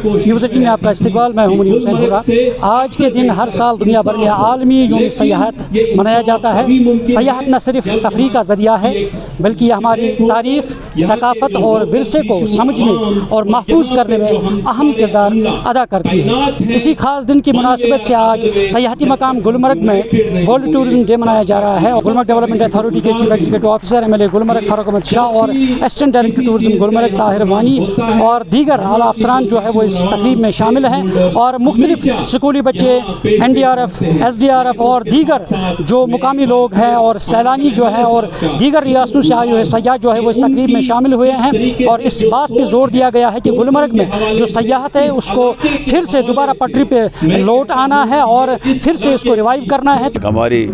News 18 में आपका इस्तकबाल। मैं हूं मुनीर हुसैन होगा। आज के दिन हर साल दुनिया भर में आलमी यौम सयाहत मनाया जाता है। सयाहत न सिर्फ तफरीह का ज़रिया है बल्कि यह हमारी तारीख़, सकाफ़त और विरसे को समझने और महफूज करने में अहम किरदार अदा करती है। इसी खास दिन की मुनासिबत से आज सयाहती मकाम गुलमर्ग में वर्ल्ड टूरिज्म डे मनाया जा रहा है। गुलमर्ग डेवलपमेंट अथॉरिटी के chief executive officer MLA Gulmarg Farooq Ahmad Shah और assistant director tourism Gulmarg Tahir Wani और दीगर आला अफसरान जो है वो इस तकरीब में शामिल हैं और मुख्तलिफ स्कूली बच्चे, NDRF, SDRF और दीगर जो मुकामी लोग हैं और सैलानी जो है और दीगर रियासतों से आए हुए सयाह जो है वो इस तकरीब में शामिल हुए हैं। और इस बात पे जोर दिया गया है कि गुलमर्ग में जो सयाहत है उसको फिर से दोबारा पटरी पे लौट आना है और फिर से इसको रिवाइव करना है। हमारे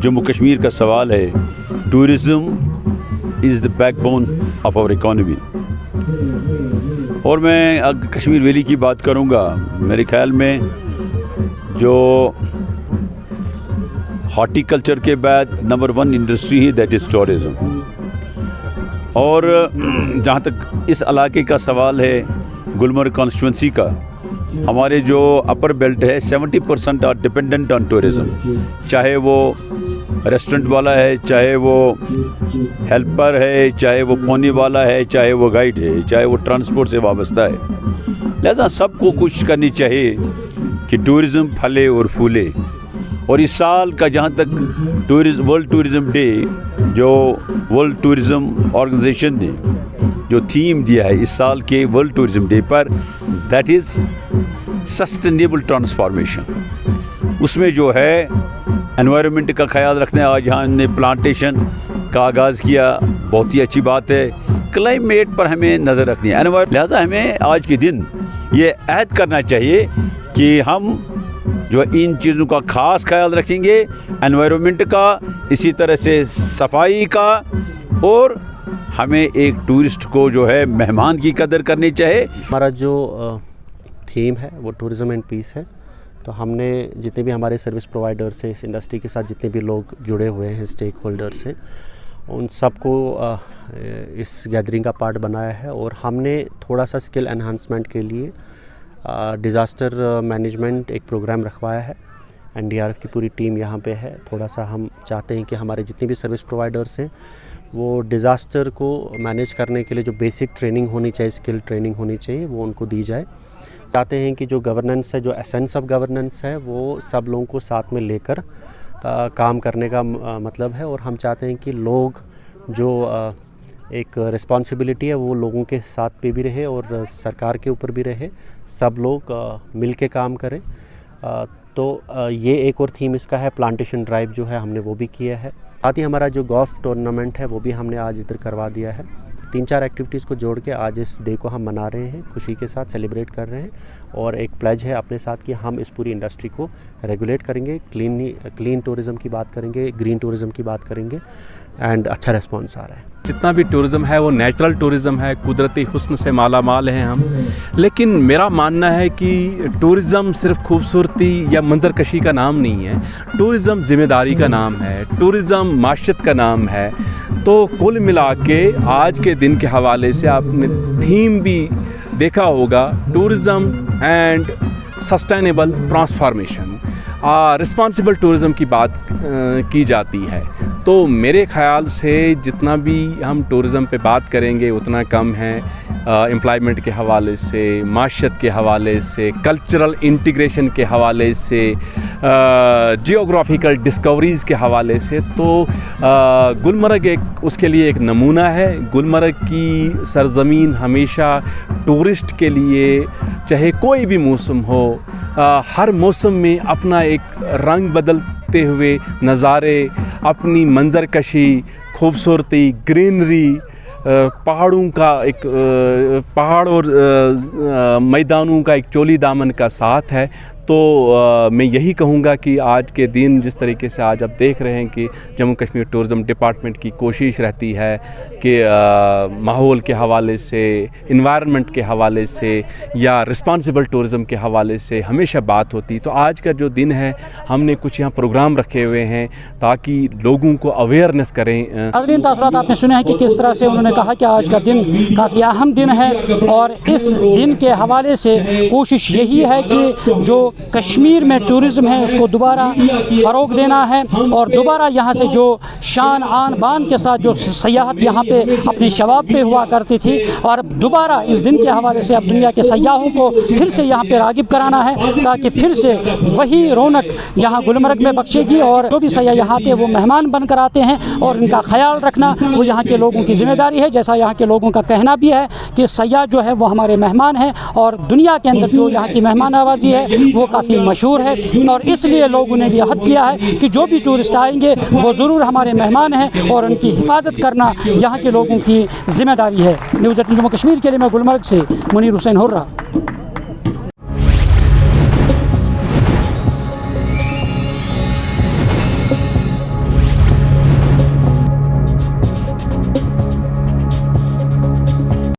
जम्मू कश्मीर का सवाल है, tourism is the backbone of our economy. और मैं अगर कश्मीर वैली की बात करूंगा, मेरे ख्याल में जो हॉर्टिकल्चर के बाद नंबर 1 इंडस्ट्री है दैट इज़ टूरिज़्म। और जहाँ तक इस इलाके का सवाल है, गुलमर्ग कॉन्स्टिट्यूंसी का, हमारे जो अपर बेल्ट है 70% आर डिपेंडेंट ऑन टूरिज़्म। चाहे वो रेस्टोरेंट वाला है, चाहे वो हेल्पर है, चाहे वो पौनी वाला है, चाहे वो गाइड है, चाहे वो ट्रांसपोर्ट से वाबस्ता है। लिहाजा सबको कोशिश करनी चाहिए कि टूरिज़्म फले और फूले। और इस साल का जहाँ तक वर्ल्ड टूरिज़्म डे, जो वर्ल्ड टूरिज़्म ऑर्गेनाइजेशन ने जो थीम दिया है इस साल के वर्ल्ड टूरिज़्म डे पर, दैट इज़ सस्टेनेबल ट्रांसफॉर्मेशन। उसमें जो है एनवायरनमेंट का ख्याल रखना है। आज यहाँ ने प्लांटेशन का आगाज़ किया, बहुत ही अच्छी बात है। क्लाइमेट पर हमें नज़र रखनी है। लिहाजा हमें आज के दिन ये अहद करना चाहिए कि हम जो इन चीज़ों का ख़ास ख्याल रखेंगे, एनवायरनमेंट का, इसी तरह से सफाई का, और हमें एक टूरिस्ट को जो है मेहमान की कदर करनी चाहिए। हमारा जो थीम है वो टूरिज़्म एंड पीस है। तो हमने जितने भी हमारे सर्विस प्रोवाइडर्स हैं, इस इंडस्ट्री के साथ जितने भी लोग जुड़े हुए हैं, स्टेक होल्डर्स हैं, उन सबको इस गैदरिंग का पार्ट बनाया है। और हमने थोड़ा सा स्किल एनहांसमेंट के लिए डिज़ास्टर मैनेजमेंट एक प्रोग्राम रखवाया है। NDRF की पूरी टीम यहाँ पे है। थोड़ा सा हम चाहते हैं कि हमारे जितने भी सर्विस प्रोवाइडर्स हैं वो डिज़ास्टर को मैनेज करने के लिए जो बेसिक ट्रेनिंग होनी चाहिए, स्किल ट्रेनिंग होनी चाहिए, वो उनको दी जाए। चाहते हैं कि जो गवर्नेंस है, जो एसेंस ऑफ गवर्नेंस है, वो सब लोगों को साथ में लेकर काम करने का मतलब है। और हम चाहते हैं कि लोग जो एक रिस्पॉन्सिबिलिटी है वो लोगों के साथ पे भी रहे और सरकार के ऊपर भी रहे, सब लोग मिल के काम करें। तो ये एक और थीम इसका है। प्लांटेशन ड्राइव जो है हमने वो भी किया है। साथ ही हमारा जो गोल्फ टूर्नामेंट है वो भी हमने आज इधर करवा दिया है। 3-4 एक्टिविटीज़ को जोड़ के आज इस डे को हम मना रहे हैं, खुशी के साथ सेलिब्रेट कर रहे हैं। और एक प्लेज है अपने साथ कि हम इस पूरी इंडस्ट्री को रेगुलेट करेंगे, क्लीन टूरिज़्म की बात करेंगे, ग्रीन टूरिज़्म की बात करेंगे, एंड अच्छा रिस्पॉन्स आ रहा है। जितना भी टूरिज़्म है वो नेचुरल टूरिज़्म है, कुदरती हुस्न से माला माल हैं हम। लेकिन मेरा मानना है कि टूरिज़्म सिर्फ खूबसूरती या मंजरकशी का नाम नहीं है। टूरिज़्म ज़िम्मेदारी का नाम है, टूरिज़्म माशियत का नाम है। तो कुल मिला के आज के दिन के हवाले से आपने थीम भी देखा होगा, tourism and sustainable transformation, responsible tourism की बात की जाती है। तो मेरे ख़्याल से जितना भी हम टूरिज़्म पे बात करेंगे उतना कम है। एम्प्लॉयमेंट के हवाले से, माशियत के हवाले से, कल्चरल इंटीग्रेशन के हवाले से, जियोग्राफिकल डिस्कवरीज़ के हवाले से। तो गुलमर्ग एक उसके लिए एक नमूना है। गुलमर्ग की सरज़मीन हमेशा टूरिस्ट के लिए, चाहे कोई भी मौसम हो, हर मौसम में अपना एक रंग बदलते हुए नज़ारे, अपनी मंजरकशी, खूबसूरती, ग्रीनरी, पहाड़ों का एक पहाड़ और मैदानों का एक चोली दामन का साथ है। تو میں یہی کہوں گا کہ آج کے دن جس طریقے سے آج آپ دیکھ رہے ہیں کہ جموں کشمیر ٹورزم ڈپارٹمنٹ کی کوشش رہتی ہے کہ ماحول کے حوالے سے، انوائرمنٹ کے حوالے سے یا رسپانسیبل ٹورزم کے حوالے سے ہمیشہ بات ہوتی، تو آج کا جو دن ہے ہم نے کچھ یہاں پروگرام رکھے ہوئے ہیں تاکہ لوگوں کو اویئرنیس کریں۔ حاضرین، تاثرات آپ نے سنے ہیں کہ کس طرح سے انہوں نے کہا کہ آج کا دن کافی اہم دن ہے، اور اس دن کے حوالے سے کوشش یہی ہے کہ جو کشمیر میں ٹورزم ہے اس کو دوبارہ فروغ دینا ہے، اور دوبارہ یہاں سے جو شان آن بان کے ساتھ جو سیاحت یہاں پہ اپنے شباب پہ ہوا کرتی تھی، اور دوبارہ اس دن کے حوالے سے اب دنیا کے سیاحوں کو پھر سے یہاں پہ راغب کرانا ہے تاکہ پھر سے وہی رونق یہاں گلمرگ میں بخشے گی، اور جو بھی سیاح یہاں پہ وہ مہمان بن کر آتے ہیں اور ان کا خیال رکھنا وہ یہاں کے لوگوں کی ذمہ داری ہے، جیسا یہاں کے لوگوں کا کہنا بھی ہے کہ سیاح جو ہے وہ ہمارے مہمان ہیں، اور دنیا کے اندر جو یہاں کی مہمان نوازی ہے وہ کافی مشہور ہے، اور اس لیے لوگوں نے بھی عہد کیا ہے کہ جو بھی ٹورسٹ آئیں گے وہ ضرور ہمارے مہمان ہیں، اور ان کی حفاظت کرنا یہاں کے لوگوں کی ذمہ داری ہے۔ نیوز 18 جموں کشمیر کے لیے میں گلمرگ سے منیر حسین ہرہ۔